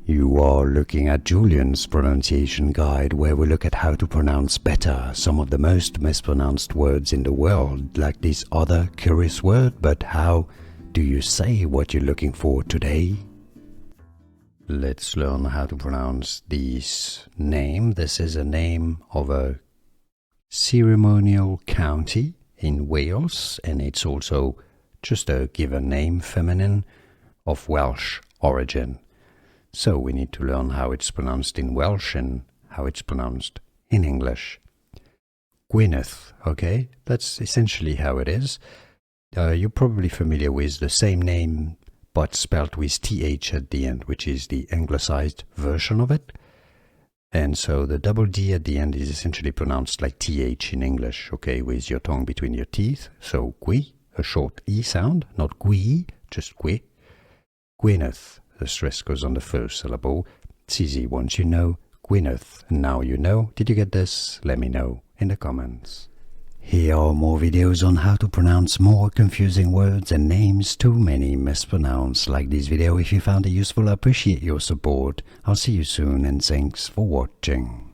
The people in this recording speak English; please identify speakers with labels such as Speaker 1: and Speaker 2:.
Speaker 1: You are looking at Julian's pronunciation guide, where we look at how to pronounce better some of the most mispronounced words in the world, like this other curious word. But how do you say what you're looking for today? Let's learn how to pronounce this name. This is a name of a ceremonial county in Wales, and it's also just a given name, feminine, of Welsh origin. So we need to learn how it's pronounced in Welsh and how it's pronounced in English. Gwynedd, okay? That's essentially how it is. You're probably familiar with the same name but spelled with TH at the end, which is the anglicized version of it. And so the double D at the end is essentially pronounced like TH in English, okay, with your tongue between your teeth. So gwi, a short E sound, not gwi, just gwi. Gwynedd, the stress goes on the first syllable. It's easy once you know. Gwynedd, and now you know. Did you get this? Let me know in the comments. Here are more videos on how to pronounce more confusing words and names too many mispronounced. Like this video if you found it useful. I appreciate your support. I'll see you soon and thanks for watching.